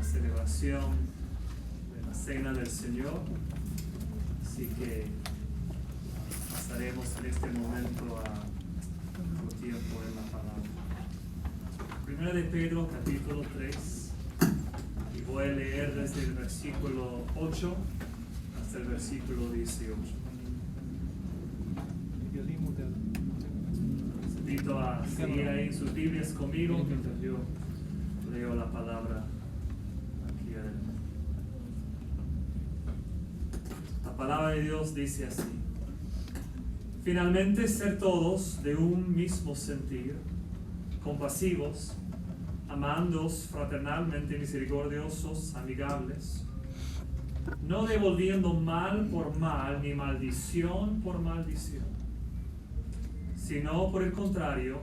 la celebración de la Cena del Señor. Así que pasaremos en este momento a nuestro tiempo en la palabra. Primera de Pedro, capítulo 3, y voy a leer desde el versículo 8 hasta el versículo 18. Les invito a seguir ahí en sus Biblias conmigo mientras yo leo la palabra aquí adelante. La palabra de Dios dice así: finalmente, ser todos de un mismo sentir, compasivos, amándoos fraternalmente, misericordiosos, amigables, no devolviendo mal por mal ni maldición por maldición, sino por el contrario,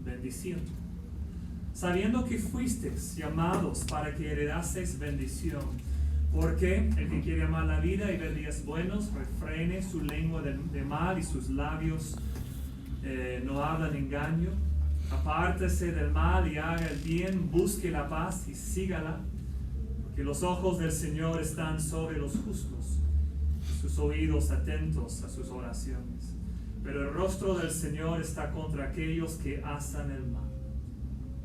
bendiciendo, sabiendo que fuisteis llamados para que heredaseis bendición. Porque el que quiere amar la vida y ver días buenos, refrene su lengua de mal y sus labios no hablan engaño. Apártese del mal y haga el bien, busque la paz y sígala, porque los ojos del Señor están sobre los justos, y sus oídos atentos a sus oraciones. Pero el rostro del Señor está contra aquellos que hacen el mal.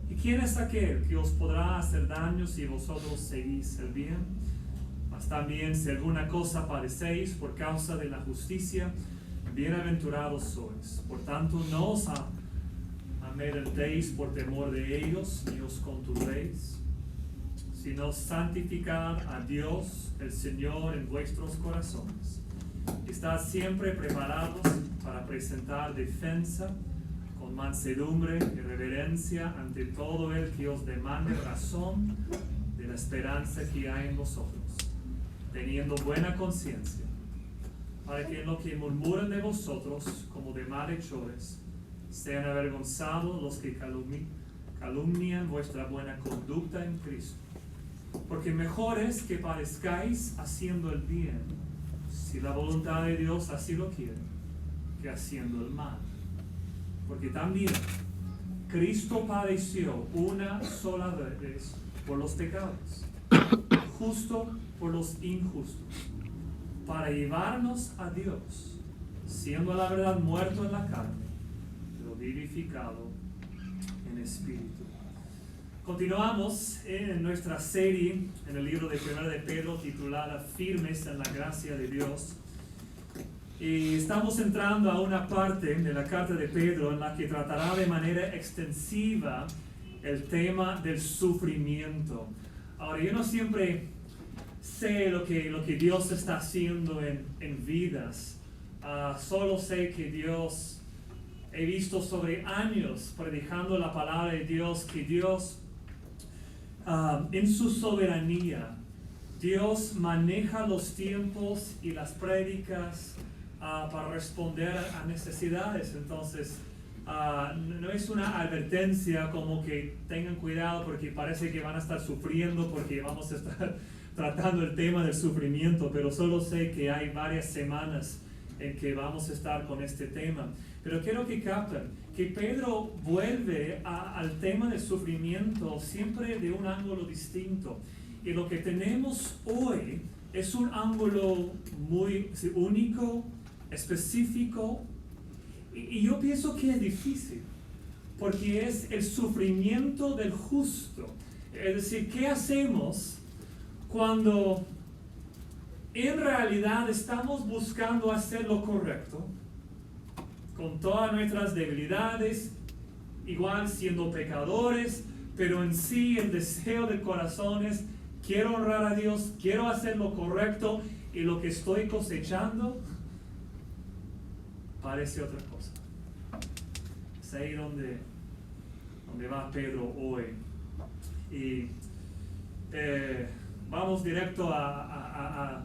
¿Y quién es aquel que os podrá hacer daño si vosotros seguís el bien? Mas también si alguna cosa padecéis por causa de la justicia, bienaventurados sois. Por tanto, no os amedrentéis por temor de ellos, ni os conturbéis, sino santificad a Dios el Señor en vuestros corazones. Estad siempre preparados para presentar defensa con mansedumbre y reverencia ante todo el que os demande razón de la esperanza que hay en vosotros, teniendo buena conciencia, para que en lo que murmuran de vosotros como de malhechores sean avergonzados los que calumnian vuestra buena conducta en Cristo. Porque mejor es que padezcáis haciendo el bien, si la voluntad de Dios así lo quiere, que haciendo el mal. Porque también Cristo padeció una sola vez por los pecados, justo por los injustos, para llevarnos a Dios, siendo a la verdad muerto en la carne, pero vivificado en espíritu. Continuamos en nuestra serie en el libro de Primera de Pedro titulada Firmes en la gracia de Dios, y estamos entrando a una parte de la carta de Pedro en la que tratará de manera extensiva el tema del sufrimiento. Ahora, yo no siempre sé lo que Dios está haciendo en vidas. Solo sé que Dios, he visto sobre años predicando la palabra de Dios, que Dios, en su soberanía, Dios maneja los tiempos y las prédicas para responder a necesidades. Entonces, no es una advertencia como que tengan cuidado porque parece que van a estar sufriendo porque vamos a estar tratando el tema del sufrimiento, pero solo sé que hay varias semanas en que vamos a estar con este tema. Pero quiero que capten que Pedro vuelve al tema del sufrimiento siempre de un ángulo distinto. Y lo que tenemos hoy es un ángulo muy único, específico, y yo pienso que es difícil, porque es el sufrimiento del justo. Es decir, ¿qué hacemos cuando en realidad estamos buscando hacer lo correcto, con todas nuestras debilidades, igual siendo pecadores, pero en sí el deseo del corazón es: quiero honrar a Dios, quiero hacer lo correcto, y lo que estoy cosechando parece otra cosa? Es ahí donde va Pedro hoy. Y vamos directo a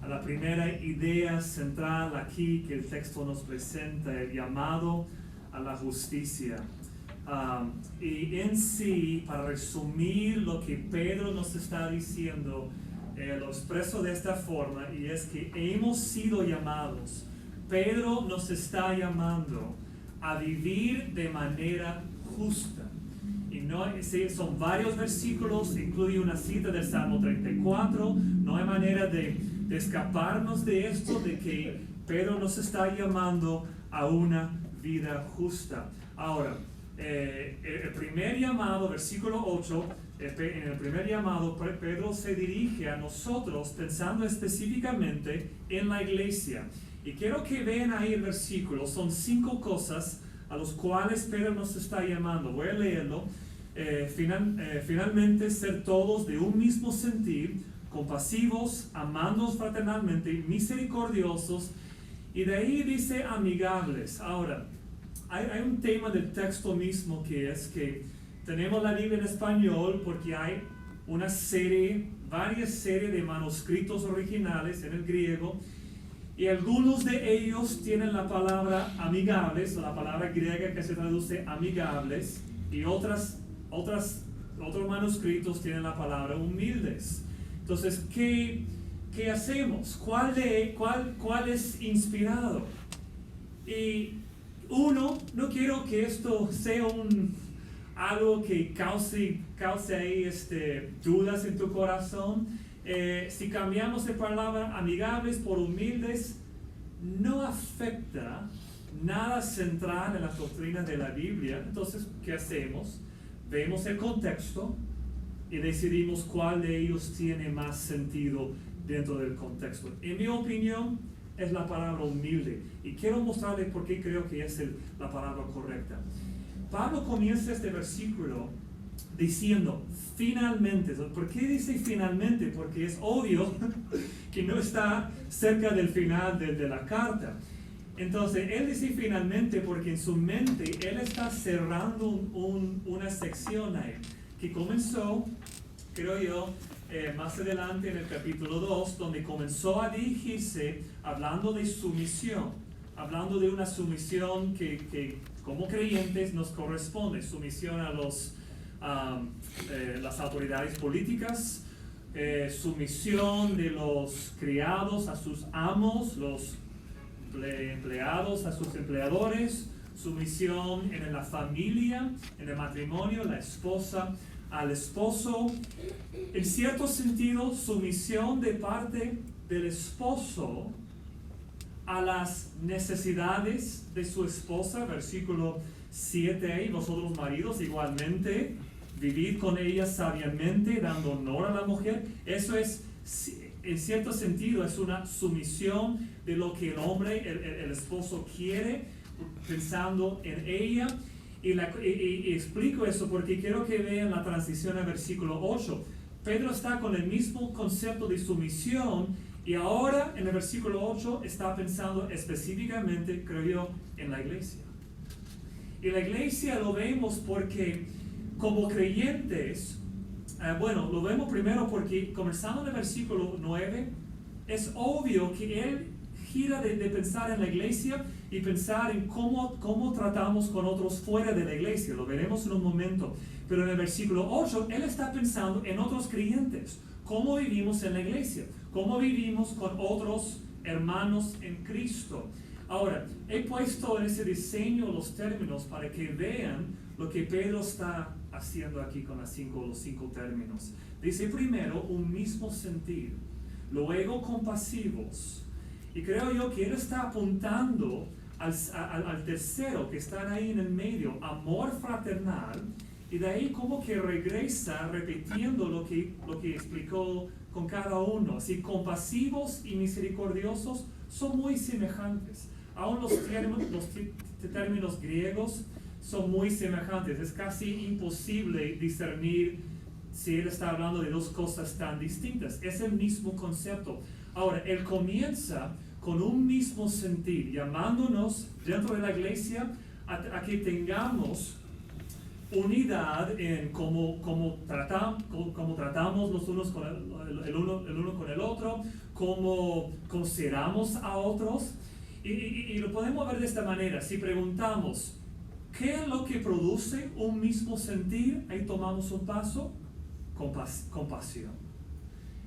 la primera idea central aquí que el texto nos presenta: el llamado a la justicia. Y en sí, para resumir lo que Pedro nos está diciendo, lo expreso de esta forma, y es que hemos sido llamados. Pedro nos está llamando a vivir de manera justa. Y son varios versículos, incluye una cita del Salmo 34. No hay manera de escaparnos de esto, de que Pedro nos está llamando a una vida justa. Ahora, el primer llamado, versículo 8, en el primer llamado, Pedro se dirige a nosotros pensando específicamente en la iglesia. Y quiero que vean ahí el versículo. Son 5 cosas a las cuales Pedro nos está llamando. Voy a leerlo. Finalmente, ser todos de un mismo sentir, compasivos, amándonos fraternalmente, misericordiosos. Y de ahí dice amigables. Ahora, hay un tema del texto mismo que es que tenemos la Biblia en español porque hay varias series de manuscritos originales en el griego, y algunos de ellos tienen la palabra amigables, o la palabra griega que se traduce amigables, y otros manuscritos tienen la palabra humildes. Entonces, ¿qué hacemos? ¿Cuál es inspirado? Y no quiero que esto sea algo que cause ahí dudas en tu corazón. Si cambiamos de palabra amigables por humildes, no afecta nada central en la doctrina de la Biblia. Entonces, ¿qué hacemos? Vemos el contexto y decidimos cuál de ellos tiene más sentido dentro del contexto. En mi opinión, es la palabra humilde. Y quiero mostrarles por qué creo que es la palabra correcta. Pablo comienza este versículo diciendo, finalmente. ¿Por qué dice finalmente? Porque es obvio que no está cerca del final de la carta. Entonces, él dice finalmente porque en su mente él está cerrando una sección ahí, que comenzó, creo yo, más adelante en el capítulo 2, donde comenzó a dirigirse hablando de sumisión, hablando de una sumisión que como creyentes nos corresponde, sumisión a las autoridades políticas, sumisión de los criados a sus amos, los empleados a sus empleadores, sumisión en la familia, en el matrimonio, la esposa al esposo. En cierto sentido, sumisión de parte del esposo a las necesidades de su esposa, versículo 7 ahí, vosotros maridos igualmente, vivid con ella sabiamente, dando honor a la mujer. Eso es, en cierto sentido, es una sumisión de lo que el hombre, el esposo quiere, pensando en ella. Y explico eso porque quiero que vean la transición al versículo 8. Pedro está con el mismo concepto de sumisión y ahora en el versículo 8 está pensando específicamente, creo yo, en la iglesia. Y la iglesia lo vemos porque como creyentes, lo vemos primero porque comenzando en el versículo 9, es obvio que él gira de pensar en la iglesia y pensar en cómo tratamos con otros fuera de la iglesia. Lo veremos en un momento. Pero en el versículo 8, él está pensando en otros creyentes. Cómo vivimos en la iglesia. Cómo vivimos con otros hermanos en Cristo. Ahora, he puesto en ese diseño los términos para que vean lo que Pedro está haciendo aquí con los cinco términos. Dice primero, un mismo sentir. Luego, compasivos. Y creo yo que él está apuntando al tercero que está ahí en el medio, amor fraternal, y de ahí como que regresa repitiendo lo que explicó con cada uno. Así, compasivos y misericordiosos son muy semejantes. Aún los términos griegos son muy semejantes. Es casi imposible discernir si él está hablando de dos cosas tan distintas. Es el mismo concepto. Ahora, él comienza con un mismo sentir, llamándonos dentro de la iglesia a que tengamos unidad en cómo tratamos los unos con el uno con el otro, cómo consideramos a otros. Y lo podemos ver de esta manera. Si preguntamos, ¿qué es lo que produce un mismo sentir? Ahí tomamos un paso, compasión.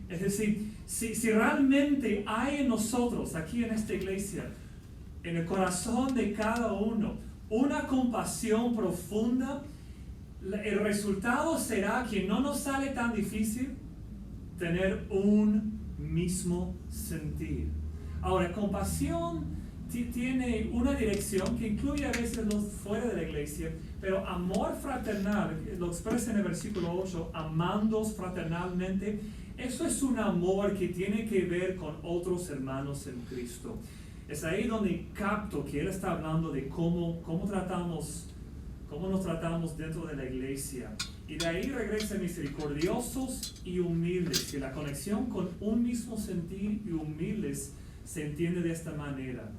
Es decir, si realmente hay en nosotros, aquí en esta iglesia, en el corazón de cada uno, una compasión profunda, el resultado será que no nos sale tan difícil tener un mismo sentir. Ahora, compasión tiene una dirección que incluye a veces los fuera de la iglesia, pero amor fraternal, lo expresa en el versículo 8, amándoos fraternalmente, eso es un amor que tiene que ver con otros hermanos en Cristo. Es ahí donde capto que él está hablando de cómo nos tratamos dentro de la iglesia. Y de ahí regresa misericordiosos y humildes, que la conexión con un mismo sentir y humildes se entiende de esta manera.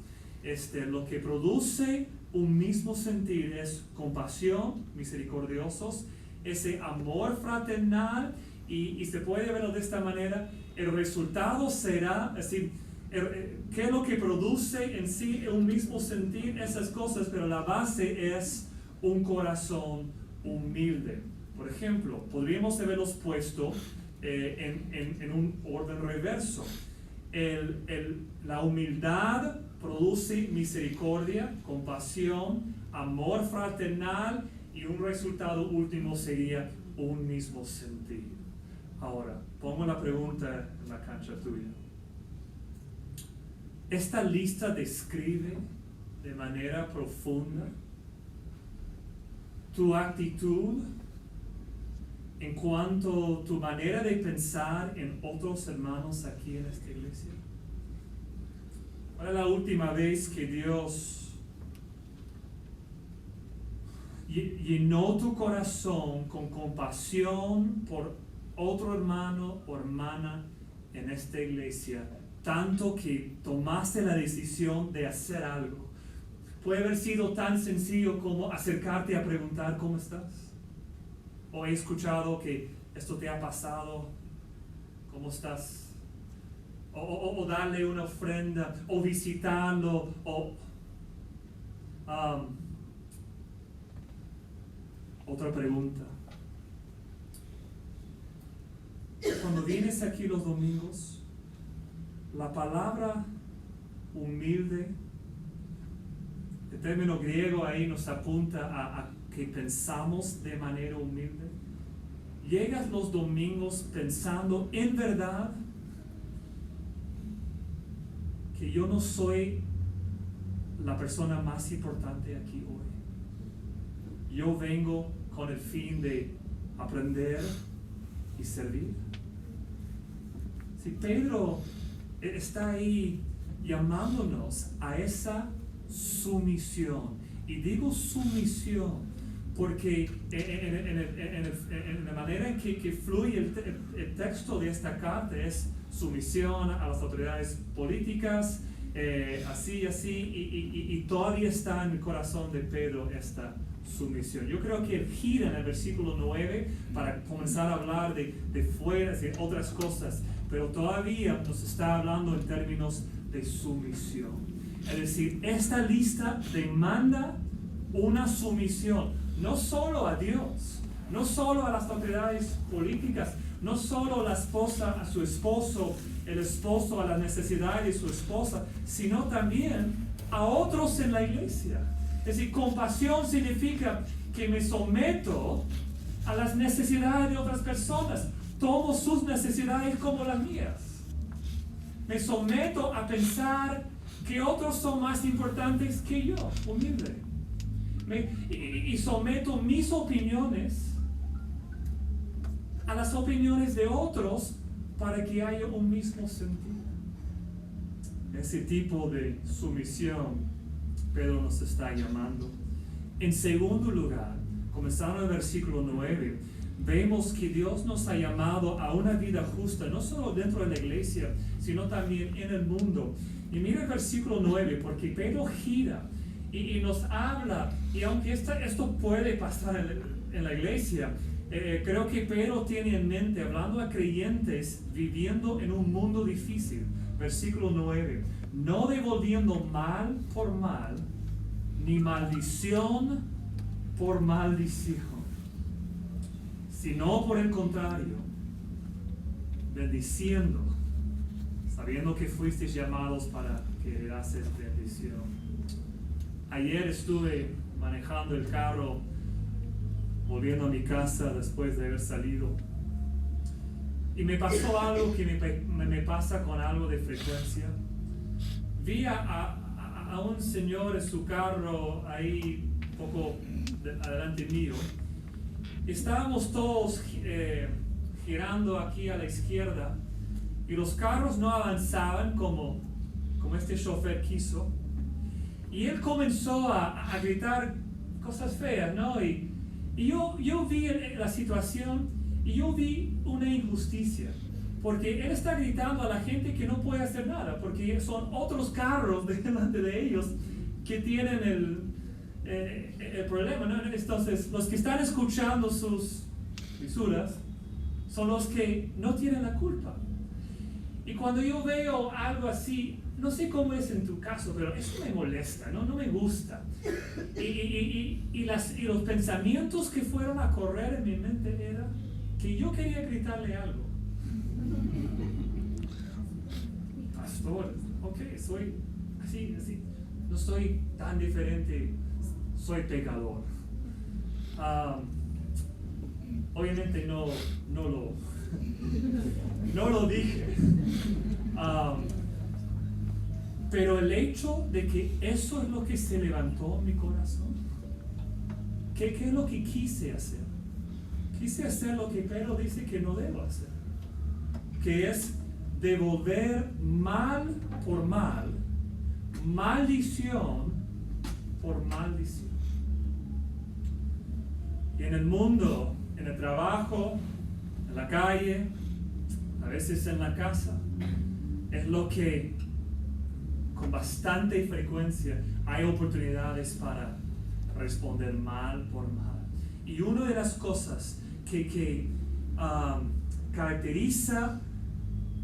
Lo que produce un mismo sentir es compasión, misericordiosos, ese amor fraternal, y se puede verlo de esta manera. El resultado será, es decir, ¿qué es lo que produce en sí un mismo sentir? Esas cosas, pero la base es un corazón humilde. Por ejemplo, podríamos haberlos puesto en un orden reverso. La humildad produce misericordia, compasión, amor fraternal, y un resultado último sería un mismo sentir. Ahora, pongo la pregunta en la cancha tuya. ¿Esta lista describe de manera profunda tu actitud en cuanto a tu manera de pensar en otros hermanos aquí en esta iglesia? ¿Cuál es la última vez que Dios llenó tu corazón con compasión por otro hermano o hermana en esta iglesia, tanto que tomaste la decisión de hacer algo? Puede haber sido tan sencillo como acercarte a preguntar cómo estás. O he escuchado que esto te ha pasado, ¿cómo estás? O darle una ofrenda, o visitarlo, otra pregunta. Cuando vienes aquí los domingos, la palabra humilde, el término griego ahí nos apunta a que pensamos de manera humilde. Llegas los domingos pensando en verdad que yo no soy la persona más importante aquí hoy. Yo vengo con el fin de aprender y servir. Si Pedro está ahí llamándonos a esa sumisión, y digo sumisión porque en la manera en que fluye el texto de esta carta es sumisión a las autoridades políticas, así, y todavía está en el corazón de Pedro esta sumisión. Yo creo que él gira en el versículo 9 para comenzar a hablar de fuera, de otras cosas, pero todavía nos está hablando en términos de sumisión. Es decir, esta lista demanda una sumisión, no solo a Dios, no solo a las autoridades políticas, no solo la esposa a su esposo, el esposo a las necesidades de su esposa, sino también a otros en la iglesia. Es decir, compasión significa que me someto a las necesidades de otras personas, tomo sus necesidades como las mías. Me someto a pensar que otros son más importantes que yo, humilde. Y someto mis opiniones a las opiniones de otros para que haya un mismo sentido. Ese tipo de sumisión Pedro nos está llamando. En segundo lugar, comenzando en el versículo 9, vemos que Dios nos ha llamado a una vida justa, no solo dentro de la iglesia, sino también en el mundo. Y mira el versículo 9, porque Pedro gira y nos habla, y aunque esto puede pasar en la iglesia, creo que Pedro tiene en mente, hablando a creyentes viviendo en un mundo difícil. Versículo 9, no devolviendo mal por mal, ni maldición por maldición, sino por el contrario, bendiciendo, sabiendo que fuisteis llamados para que haces bendición. Ayer estuve manejando el carro volviendo a mi casa después de haber salido. Y me pasó algo que me pasa con algo de frecuencia. Vi a un señor en su carro ahí un poco adelante mío. Estábamos todos girando aquí a la izquierda y los carros no avanzaban como este chofer quiso. Y él comenzó a gritar cosas feas, ¿no? Y yo vi la situación y yo vi una injusticia. Porque él está gritando a la gente que no puede hacer nada, porque son otros carros delante de ellos que tienen el problema, ¿no? Entonces, los que están escuchando sus lisuras son los que no tienen la culpa. Y cuando yo veo algo así, no sé cómo es en tu caso, pero eso me molesta, ¿no? No me gusta. Y los pensamientos que fueron a correr en mi mente era que yo quería gritarle algo. Pastor, ok, soy así, no soy tan diferente, soy pecador. Obviamente no lo dije. Pero el hecho de que eso es lo que se levantó en mi corazón, ¿qué es lo que quise hacer? Quise hacer lo que Pedro dice que no debo hacer, que es devolver mal por mal, maldición por maldición. Y en el mundo, en el trabajo, en la calle, a veces en la casa, es lo que con bastante frecuencia hay oportunidades para responder mal por mal. Y una de las cosas que caracteriza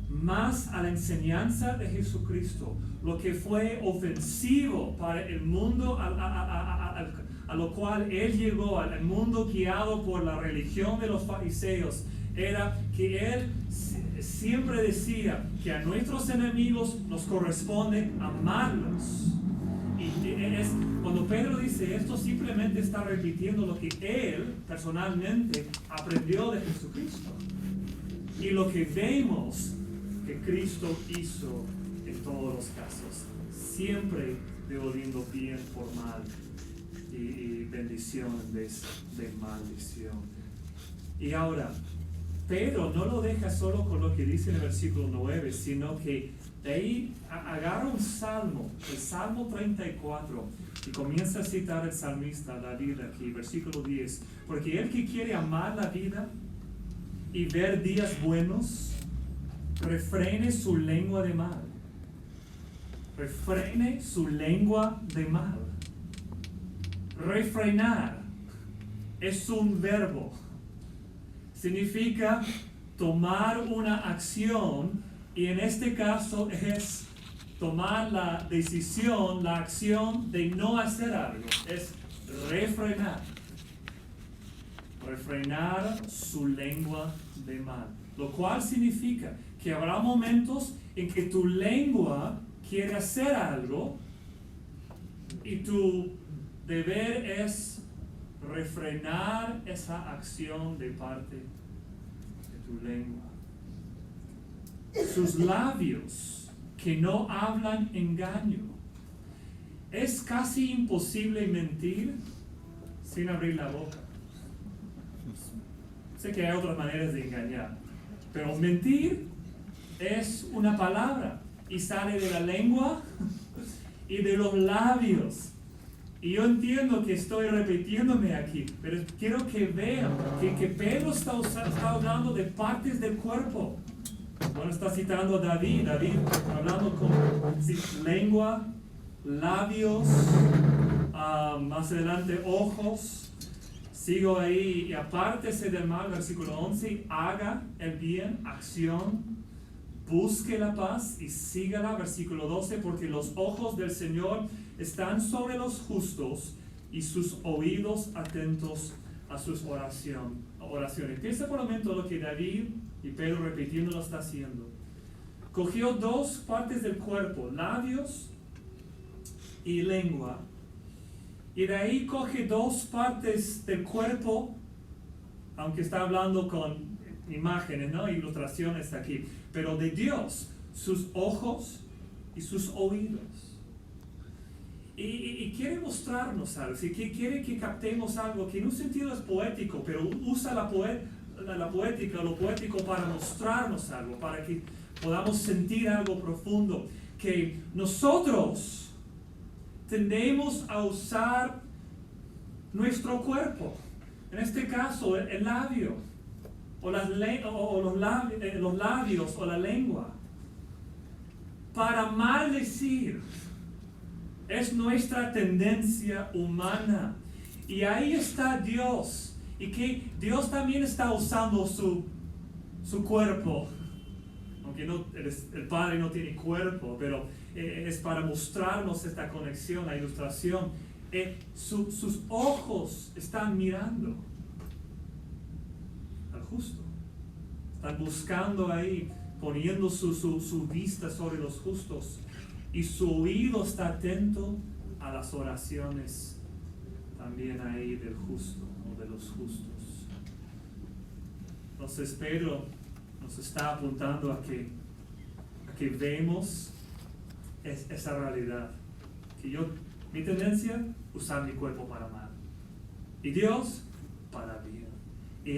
más a la enseñanza de Jesucristo, lo que fue ofensivo para el mundo a lo cual Él llegó, al mundo guiado por la religión de los fariseos, era que Él siempre decía que a nuestros enemigos nos corresponde amarlos. Y cuando Pedro dice esto, simplemente está repitiendo lo que él personalmente aprendió de Jesucristo. Y lo que vemos que Cristo hizo en todos los casos, siempre devolviendo bien por mal y bendición en vez de maldición. Y ahora, Pedro no lo deja solo con lo que dice en el versículo 9, sino que de ahí agarra un salmo, el Salmo 34, y comienza a citar el salmista David aquí, versículo 10. Porque el que quiere amar la vida y ver días buenos, refrene su lengua de mal. Refrene su lengua de mal. Refrenar es un verbo. Significa tomar una acción, y en este caso es tomar la decisión, la acción de no hacer algo. Es refrenar. Refrenar su lengua de mal. Lo cual significa que habrá momentos en que tu lengua quiere hacer algo y tu deber es refrenar esa acción de parte de tu lengua. Sus labios que no hablan engaño. Es casi imposible mentir sin abrir la boca. Sé que hay otras maneras de engañar, pero mentir es una palabra y sale de la lengua y de los labios. Y yo entiendo que estoy repitiéndome aquí, pero quiero que vean que Pedro está hablando de partes del cuerpo. Bueno, está citando a David hablando con lengua, labios, más adelante ojos. Sigo ahí, y apártese del mal, versículo 11, haga el bien, acción, busque la paz y sígala, versículo 12, porque los ojos del Señor están sobre los justos y sus oídos atentos a sus oraciones. Piensa por un momento lo que David y Pedro repitiendo lo está haciendo. Cogió dos partes del cuerpo, labios y lengua, y de ahí coge dos partes del cuerpo aunque está hablando con imágenes, ¿no? Ilustraciones aquí, pero de Dios, sus ojos y sus oídos. Y quiere mostrarnos algo, quiere que captemos algo que en un sentido es poético, pero usa la poética, lo poético para mostrarnos algo, para que podamos sentir algo profundo, que nosotros tendemos a usar nuestro cuerpo, en este caso el labio, o los labios o la lengua, para maldecir. Es nuestra tendencia humana. Y ahí está Dios. Y que Dios también está usando su cuerpo. Aunque el Padre no tiene cuerpo, pero es para mostrarnos esta conexión, la ilustración. Sus ojos están mirando al justo. Están buscando ahí, poniendo su vista sobre los justos. Y su oído está atento a las oraciones también ahí del justo o de los justos. Entonces Pedro nos está apuntando a que vemos esa realidad. Que mi tendencia, usar mi cuerpo para mal. Y Dios, para bien. Y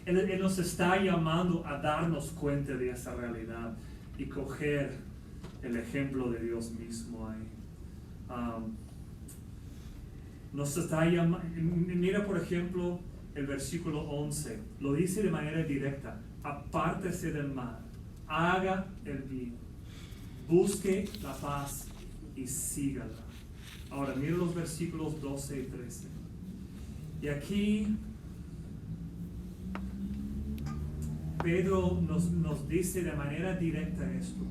Él nos está llamando a darnos cuenta de esa realidad y coger el ejemplo de Dios mismo ahí. Nos está llamando, mira por ejemplo el versículo 11, lo dice de manera directa: apártese del mal, haga el bien, busque la paz y sígala. Ahora mira los versículos 12 y 13. Y aquí Pedro nos dice de manera directa esto: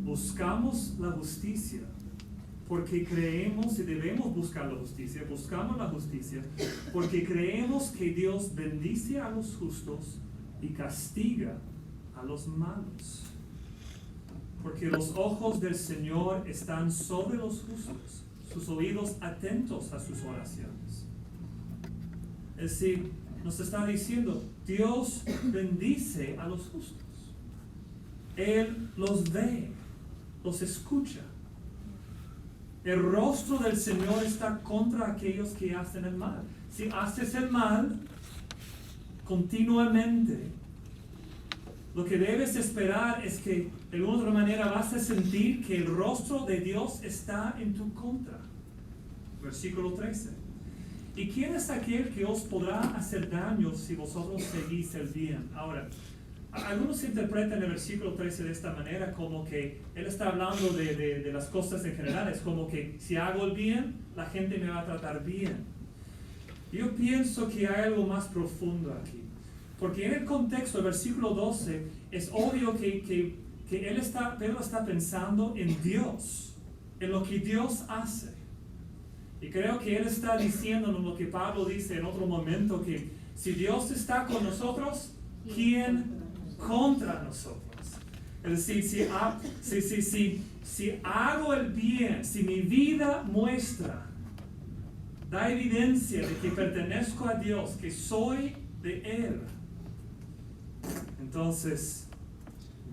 buscamos la justicia porque creemos, y debemos buscar la justicia, buscamos la justicia porque creemos que Dios bendice a los justos y castiga a los malos. Porque los ojos del Señor están sobre los justos, sus oídos atentos a sus oraciones. Es decir, nos está diciendo, Dios bendice a los justos. Él los ve, los escucha. El rostro del Señor está contra aquellos que hacen el mal. Si haces el mal continuamente, lo que debes esperar es que de alguna otra manera vas a sentir que el rostro de Dios está en tu contra. Versículo 13. ¿Y quién es aquel que os podrá hacer daño si vosotros seguís el bien? Ahora, algunos interpretan el versículo 13 de esta manera, como que él está hablando de las cosas en general. Es como que si hago el bien, la gente me va a tratar bien. Yo pienso que hay algo más profundo aquí. Porque en el contexto del versículo 12 es obvio que Pedro está pensando en Dios, en lo que Dios hace. Y creo que él está diciéndonos lo que Pablo dice en otro momento, que si Dios está con nosotros, ¿quién contra nosotros? Es decir, si hago el bien, si mi vida muestra, da evidencia de que pertenezco a Dios, que soy de Él, entonces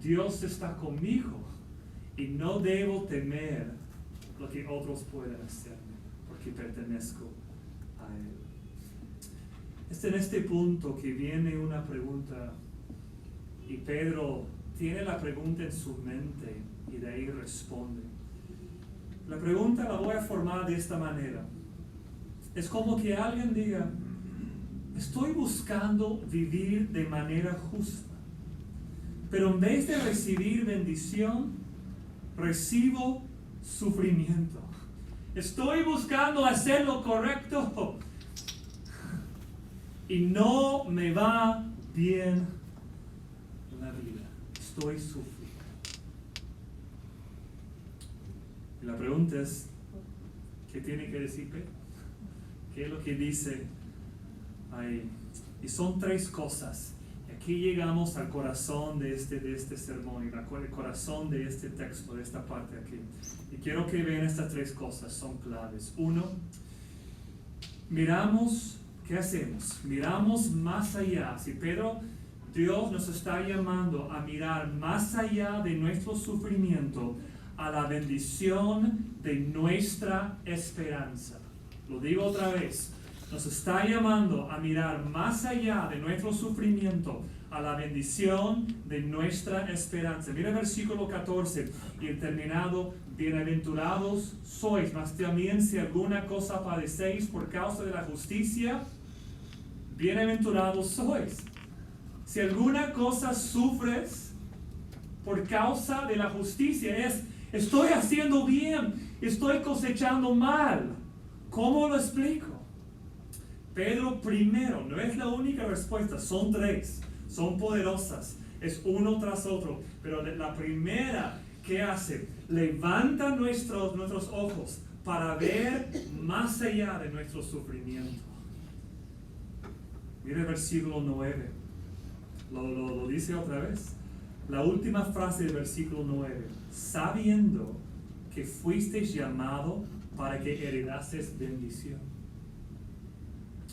Dios está conmigo y no debo temer lo que otros pueden hacerme, porque pertenezco a Él. Es en este punto que viene una pregunta, y Pedro tiene la pregunta en su mente y de ahí responde. La pregunta la voy a formar de esta manera. Es como que alguien diga, estoy buscando vivir de manera justa, pero en vez de recibir bendición, recibo sufrimiento. Estoy buscando hacer lo correcto y no me va bien en la vida. Estoy sufriendo. Y la pregunta es, ¿qué tiene que decir Pedro? ¿Qué es lo que dice ahí? Y son tres cosas. Aquí llegamos al corazón de este sermón, y el corazón de este texto, de esta parte aquí. Y quiero que vean estas tres cosas, son claves. Uno, miramos ¿qué hacemos? Miramos más allá. Si Dios nos está llamando a mirar más allá de nuestro sufrimiento, a la bendición de nuestra esperanza. Lo digo otra vez. Nos está llamando a mirar más allá de nuestro sufrimiento, a la bendición de nuestra esperanza. Mira el versículo 14, y el terminado: bienaventurados sois, mas también si alguna cosa padecéis por causa de la justicia, bienaventurados sois. Si alguna cosa sufres por causa de la justicia, estoy haciendo bien, estoy cosechando mal. ¿Cómo lo explico? Pedro primero, no es la única respuesta, son tres, son poderosas, es uno tras otro, pero la primera que hace, levanta nuestros ojos para ver más allá de nuestro sufrimiento. Mira el versículo 9, lo dice otra vez, la última frase del versículo 9, sabiendo que fuisteis llamado para que heredases bendición.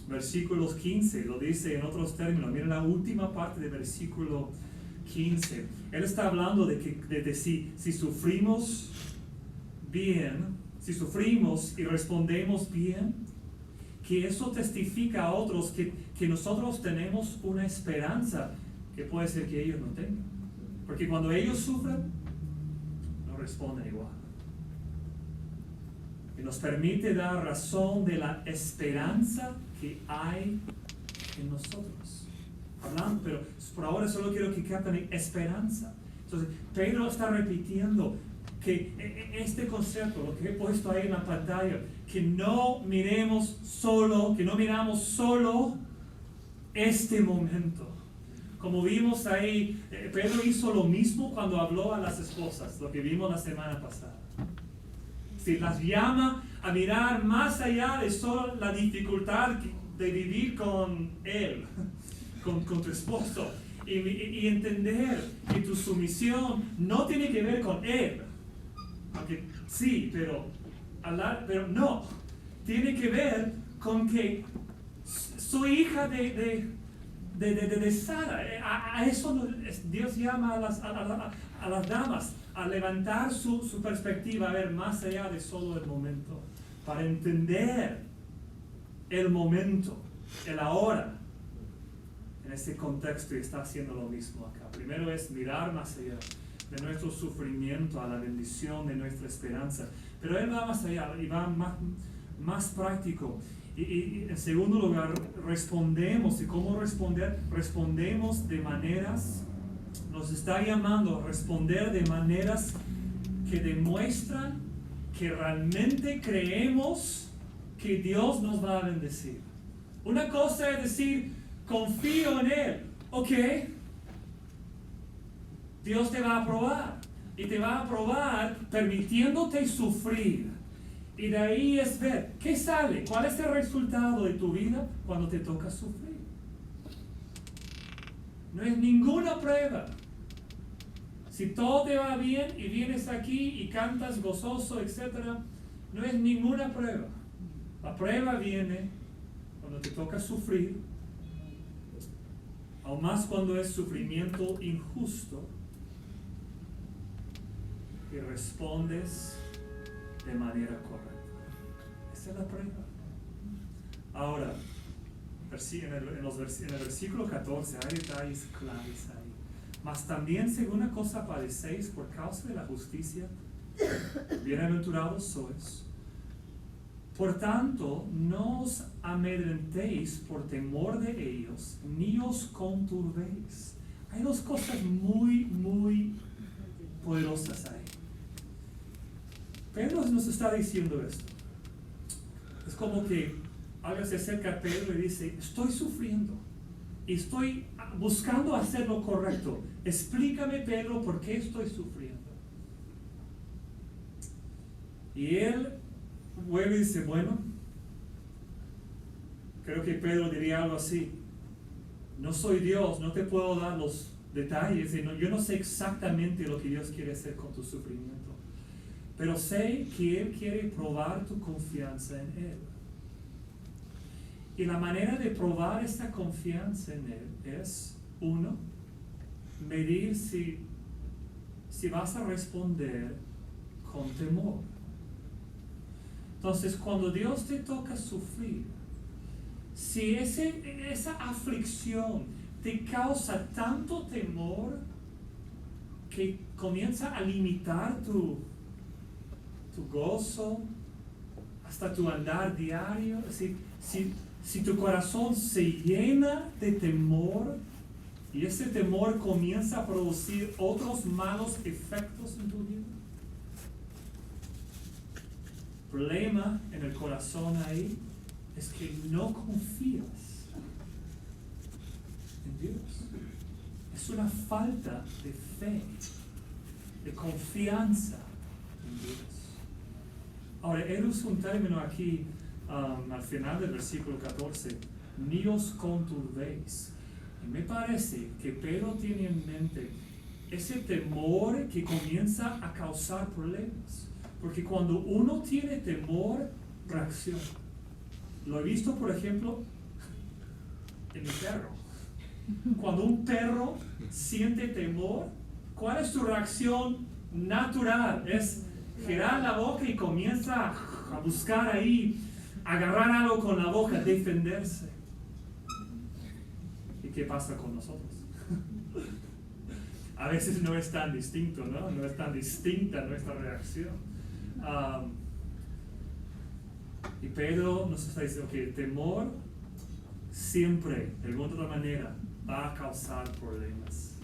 Versículos 15, lo dice en otros términos. Miren la última parte del versículo 15. Él está hablando de si sufrimos bien, si sufrimos y respondemos bien, que eso testifica a otros que nosotros tenemos una esperanza que puede ser que ellos no tengan. Porque cuando ellos sufren, no responden igual. Y nos permite dar razón de la esperanza que hay en nosotros. Hablando, pero por ahora solo quiero que capten esperanza. Entonces, Pedro está repitiendo que este concepto, lo que he puesto ahí en la pantalla, que no miramos solo este momento. Como vimos ahí, Pedro hizo lo mismo cuando habló a las esposas, lo que vimos la semana pasada. Si las llama a mirar más allá de solo la dificultad de vivir con él, con tu esposo, y entender que tu sumisión no tiene que ver con él, aunque sí, pero no, tiene que ver con que soy hija de Sara. A eso Dios llama a las damas, a levantar su perspectiva, a ver más allá de solo el momento, para entender el momento, el ahora, en este contexto, y está haciendo lo mismo acá. Primero es mirar más allá de nuestro sufrimiento a la bendición de nuestra esperanza, pero él va más allá y va más práctico. Y en segundo lugar, respondemos. ¿Y cómo responder? Respondemos de maneras, nos está llamando a responder de maneras que demuestran que realmente creemos que Dios nos va a bendecir. Una cosa es decir, confío en Él, ok, Dios te va a aprobar, y te va a aprobar permitiéndote sufrir. Y de ahí es ver, ¿qué sale? ¿Cuál es el resultado de tu vida cuando te toca sufrir? No es ninguna prueba. Si todo te va bien y vienes aquí y cantas gozoso, etc., no es ninguna prueba. La prueba viene cuando te toca sufrir, aún más cuando es sufrimiento injusto, y respondes de manera correcta. Esa es la prueba. Ahora, en el versículo 14 hay detalles claves ahí. Mas también si alguna cosa padecéis por causa de la justicia, bienaventurados sois. Por tanto, no os amedrentéis por temor de ellos, ni os conturbéis. Hay dos cosas muy, muy poderosas ahí. Pedro nos está diciendo esto. Es como que alguien se acerca a Pedro y dice, estoy sufriendo y estoy buscando hacer lo correcto. Explícame, Pedro, por qué estoy sufriendo. Y él vuelve y dice, bueno, creo que Pedro diría algo así: no soy Dios, no te puedo dar los detalles, yo no sé exactamente lo que Dios quiere hacer con tu sufrimiento, pero sé que Él quiere probar tu confianza en Él. Y la manera de probar esta confianza en Él es, uno, medir si vas a responder con temor. Entonces, cuando Dios te toca sufrir, si esa aflicción te causa tanto temor que comienza a limitar tu gozo, hasta tu andar diario, si tu corazón se llena de temor y ese temor comienza a producir otros malos efectos en tu vida, el problema en el corazón ahí es que no confías en Dios. Es una falta de fe, de confianza en Dios. Ahora, él usa un término aquí al final del versículo 14, ni os conturbéis. Y me parece que Pedro tiene en mente ese temor que comienza a causar problemas. Porque cuando uno tiene temor, reacciona. Lo he visto, por ejemplo, en mi perro. Cuando un perro siente temor, ¿cuál es su reacción natural? Es girar la boca y comienza a buscar ahí, agarrar algo con la boca, defenderse. ¿Y qué pasa con nosotros? A veces no es tan distinto, ¿no? No es tan distinta nuestra reacción. Y Pedro nos está diciendo que el temor siempre, de alguna otra manera, va a causar problemas.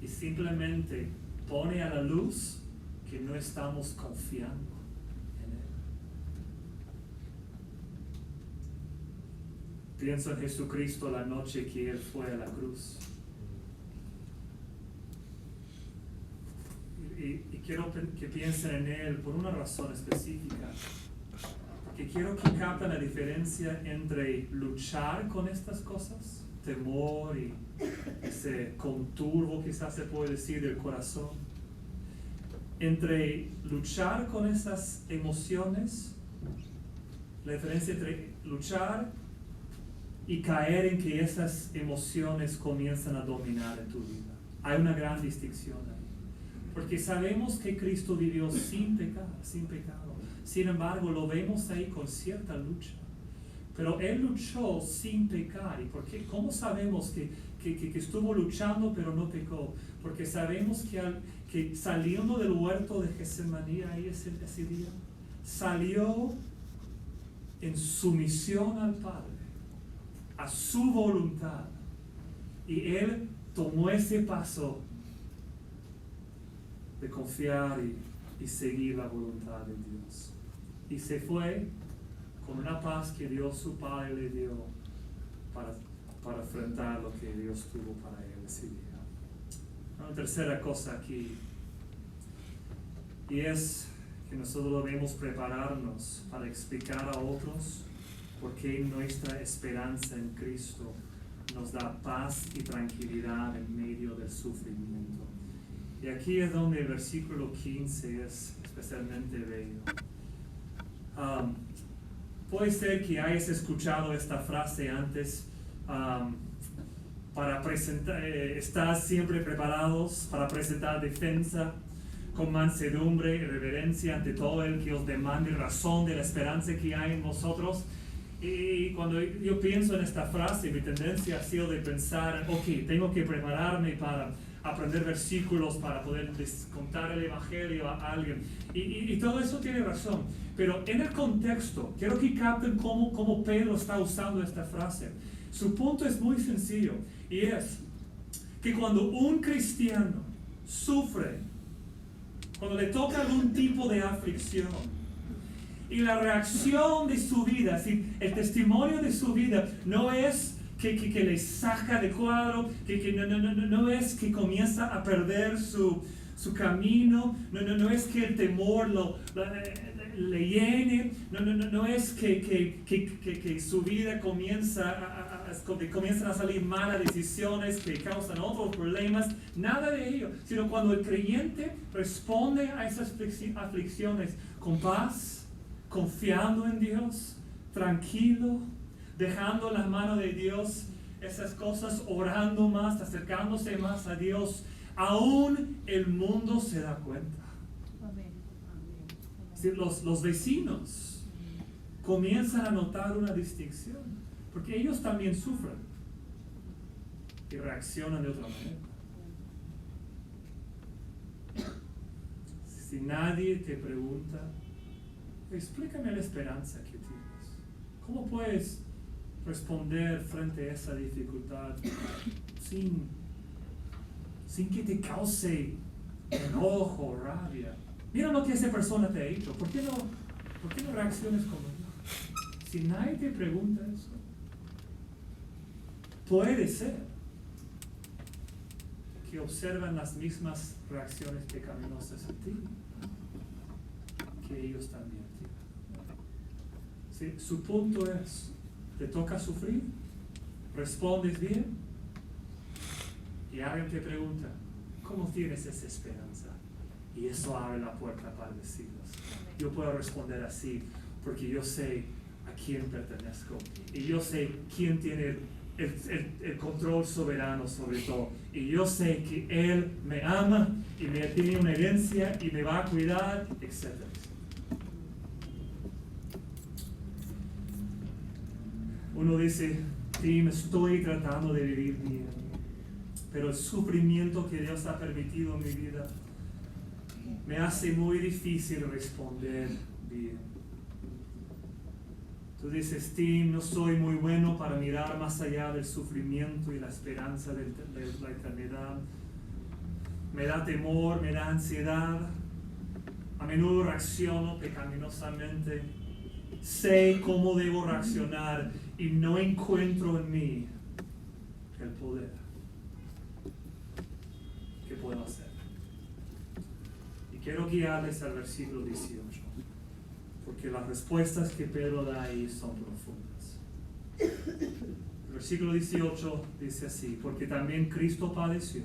Y simplemente pone a la luz que no estamos confiando en Él. Pienso en Jesucristo la noche que Él fue a la cruz. Y quiero que piensen en Él por una razón específica. Porque quiero que capten la diferencia entre luchar con estas cosas, temor y ese conturbo, quizás se puede decir, del corazón. Entre luchar con esas emociones, la diferencia entre luchar y caer en que esas emociones comienzan a dominar en tu vida. Hay una gran distinción ahí. Porque sabemos que Cristo vivió sin pecado. Sin embargo, lo vemos ahí con cierta lucha. Pero Él luchó sin pecar. ¿Y por qué? ¿Cómo sabemos que estuvo luchando pero no pecó? Porque sabemos que saliendo del huerto de Getsemaní ahí ese día, salió en sumisión al Padre, a su voluntad. Y Él tomó ese paso de confiar y seguir la voluntad de Dios. Y se fue con una paz que Dios su Padre le dio para enfrentar lo que Dios tuvo para él ese día. Una tercera cosa aquí, y es que nosotros debemos prepararnos para explicar a otros por qué nuestra esperanza en Cristo nos da paz y tranquilidad en medio del sufrimiento. Y aquí es donde el versículo 15 es especialmente bello. Puede ser que hayas escuchado esta frase antes, para presentar, estar siempre preparados para presentar defensa con mansedumbre y reverencia ante todo el que os demande razón de la esperanza que hay en vosotros. Y cuando yo pienso en esta frase, mi tendencia ha sido de pensar, ok, tengo que prepararme para aprender versículos para poder contar el evangelio a alguien. Y todo eso tiene razón. Pero en el contexto, quiero que capten cómo Pedro está usando esta frase. Su punto es muy sencillo. Y es que cuando un cristiano sufre, cuando le toca algún tipo de aflicción, y la reacción de su vida, ¿sí? El testimonio de su vida no es que le saca de cuadro, no es que comienza a perder su camino, no es que el temor le llene, no es que su vida comienzan a salir malas decisiones que causan otros problemas, nada de ello, sino cuando el creyente responde a esas aflicciones con paz, confiando en Dios, tranquilo, dejando las manos de Dios, esas cosas, orando más, acercándose más a Dios, aún el mundo se da cuenta. Sí, los vecinos comienzan a notar una distinción, porque ellos también sufren y reaccionan de otra manera. Si nadie te pregunta, explícame la esperanza que tienes. ¿Cómo puedes responder frente a esa dificultad sin que te cause enojo, rabia? Mira lo que esa persona te ha hecho. ¿Por qué no reacciones como yo? Si nadie te pregunta eso, puede ser que observan las mismas reacciones pecaminosas en ti que ellos también tienen. ¿Sí? Su punto es, ¿te toca sufrir? ¿Respondes bien? Y alguien te pregunta, ¿cómo tienes esa esperanza? Y eso abre la puerta para decirlos. Yo puedo responder así porque yo sé a quién pertenezco y yo sé quién tiene el control soberano sobre todo, y yo sé que Él me ama y me tiene una herencia y me va a cuidar, etc. Uno dice, sí, me estoy tratando de vivir bien, pero el sufrimiento que Dios ha permitido en mi vida me hace muy difícil responder bien. Tú dices, Tim, no soy muy bueno para mirar más allá del sufrimiento y la esperanza de la eternidad. Me da temor, me da ansiedad. A menudo reacciono pecaminosamente. Sé cómo debo reaccionar y no encuentro en mí el poder. ¿Qué puedo hacer? Y quiero guiarles al versículo 18. Porque las respuestas que Pedro da ahí son profundas. El versículo 18 dice así, porque también Cristo padeció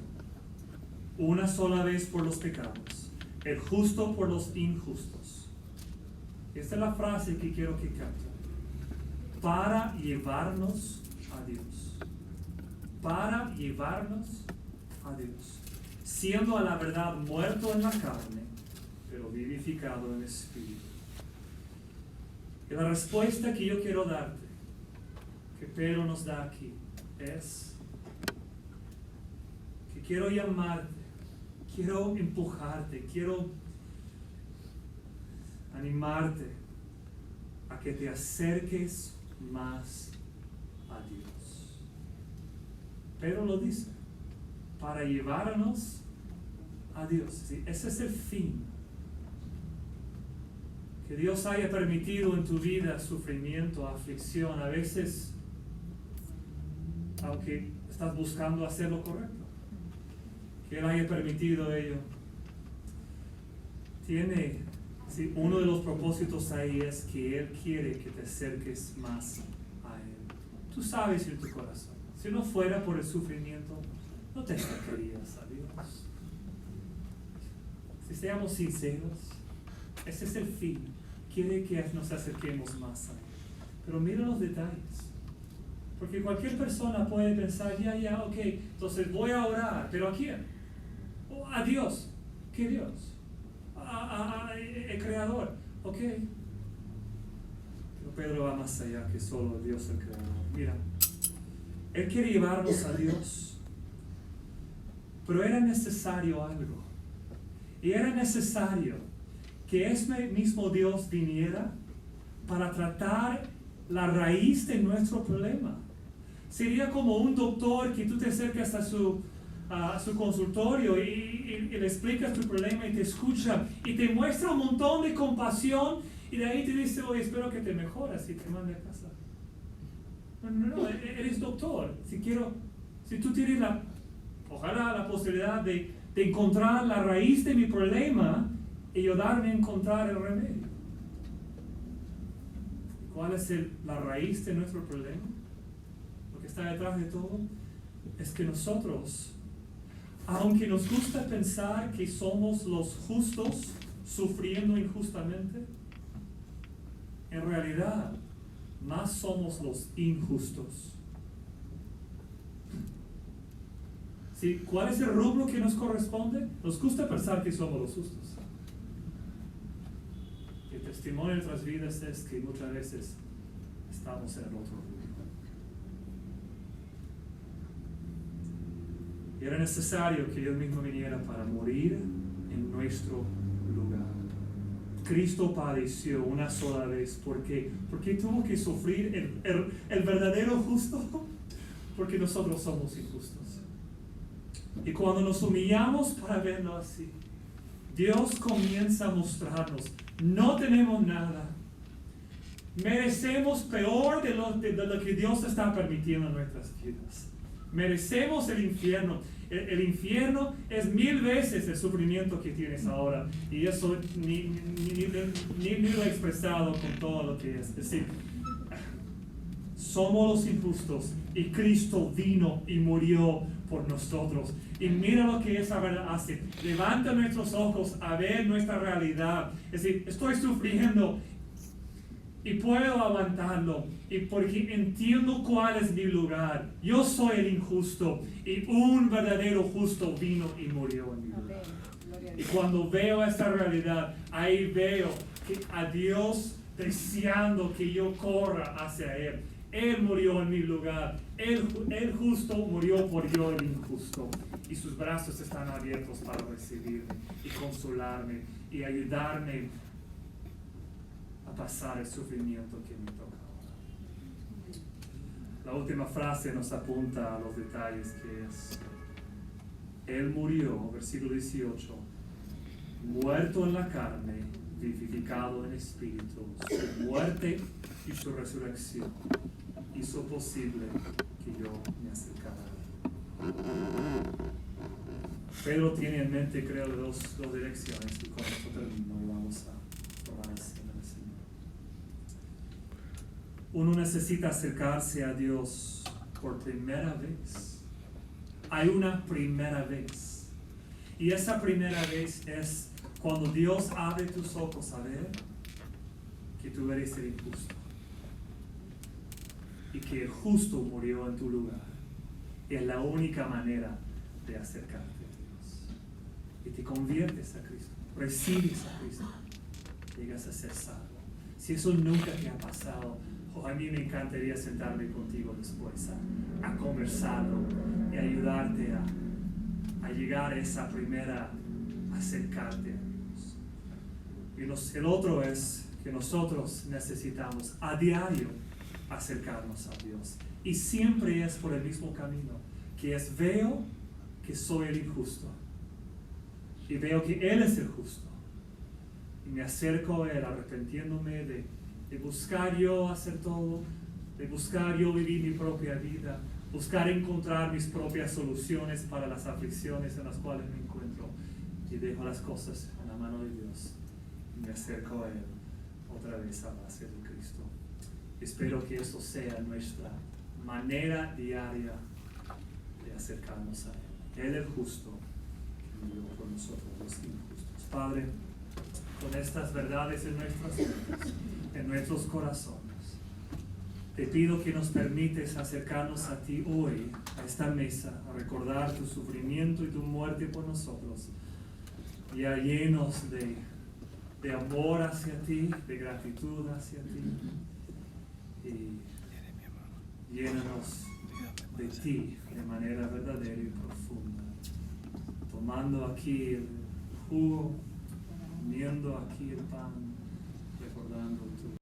una sola vez por los pecados, el justo por los injustos. Esta es la frase que quiero que capten. Para llevarnos a Dios. Para llevarnos a Dios. Siendo a la verdad muerto en la carne, pero vivificado en espíritu. Y la respuesta que yo quiero darte, que Pedro nos da aquí, es que quiero llamarte, quiero empujarte, quiero animarte a que te acerques más a Dios. Pedro lo dice, para llevarnos a Dios. ¿Sí? Ese es el fin. Que Dios haya permitido en tu vida sufrimiento, aflicción, a veces, aunque estás buscando hacer lo correcto, que Él haya permitido ello. Sí, uno de los propósitos ahí es que Él quiere que te acerques más a Él. Tú sabes en tu corazón, si no fuera por el sufrimiento, no te acercarías a Dios. Si seamos sinceros, ese es el fin. Quiere que nos acerquemos más a Él. Pero mira los detalles. Porque cualquier persona puede pensar, ok, entonces voy a orar. ¿Pero a quién? A Dios. ¿Qué Dios? El Creador. Ok. Pero Pedro va más allá que solo Dios el Creador. Mira, Él quiere llevarnos a Dios. Pero era necesario algo. Y era necesario que ese mismo Dios viniera para tratar la raíz de nuestro problema. Sería como un doctor que tú te acercas a su consultorio y le explicas tu problema y te escucha y te muestra un montón de compasión y de ahí te dice, oye, espero que te mejoras y te mande a casa. No, eres doctor. Si tú tienes ojalá la posibilidad de encontrar la raíz de mi problema y ayudarme a encontrar el remedio. ¿Cuál es la raíz de nuestro problema? Lo que está detrás de todo es que nosotros, aunque nos gusta pensar que somos los justos sufriendo injustamente, en realidad, más más somos los injustos. ¿Sí? ¿Cuál es el rubro que nos corresponde? Nos gusta pensar que somos los justos. El testimonio de nuestras vidas es que muchas veces estamos en el otro rubro. Y era necesario que Dios mismo viniera para morir en nuestro lugar. Cristo padeció una sola vez. ¿Por qué? Porque tuvo que sufrir el verdadero justo. Porque nosotros somos injustos. Y cuando nos humillamos para verlo así, Dios comienza a mostrarnos, no tenemos nada. Merecemos peor de lo que Dios está permitiendo en nuestras vidas. Merecemos el infierno. El infierno es 1000 veces el sufrimiento que tienes ahora. Y eso ni lo he expresado con todo lo que es. Es decir, somos los injustos y Cristo vino y murió por nosotros. Y mira lo que esa verdad hace. Levanta nuestros ojos a ver nuestra realidad. Es decir, estoy sufriendo y puedo aguantarlo. Y porque entiendo cuál es mi lugar. Yo soy el injusto y un verdadero justo vino y murió en mi lugar. Y cuando veo esta realidad, ahí veo que a Dios deseando que yo corra hacia Él. Él murió en mi lugar. El justo murió por yo el injusto. Y sus brazos están abiertos para recibirme y consolarme y ayudarme a pasar el sufrimiento que me toca ahora. La última frase nos apunta a los detalles que es: Él murió, versículo 18, muerto en la carne, vivificado en espíritu. Su muerte y su resurrección hizo posible que yo me acercara a Él. Pedro tiene en mente, creo, dos direcciones, y con esto termino y vamos a orar al Señor. Uno necesita acercarse a Dios por primera vez. Hay una primera vez. Y esa primera vez es cuando Dios abre tus ojos a ver que tú eres el injusto. Y que el justo murió en tu lugar. Y es la única manera de acercarte a Dios. Y te conviertes a Cristo. Recibes a Cristo. Llegas a ser salvo. Si eso nunca te ha pasado, a mí me encantaría sentarme contigo después a conversarlo y ayudarte a llegar a esa primera, acercarte a Dios. Y el otro es que nosotros necesitamos a diario acercarnos a Dios. Y siempre es por el mismo camino, que es veo que soy el injusto. Y veo que Él es el justo. Y me acerco a Él arrepintiéndome de buscar yo hacer todo, de buscar yo vivir mi propia vida, buscar encontrar mis propias soluciones para las aflicciones en las cuales me encuentro. Y dejo las cosas en la mano de Dios. Y me acerco a Él otra vez a base de Cristo. Espero que eso sea nuestra manera diaria de acercarnos a Él. Él es justo, que murió por nosotros los injustos. Padre, con estas verdades en nuestras vidas, en nuestros corazones, te pido que nos permites acercarnos a ti hoy, a esta mesa, a recordar tu sufrimiento y tu muerte por nosotros, ya llenos de amor hacia ti, de gratitud hacia ti, y llénanos de ti de manera verdadera y profunda, tomando aquí el jugo, comiendo aquí el pan, recordando tu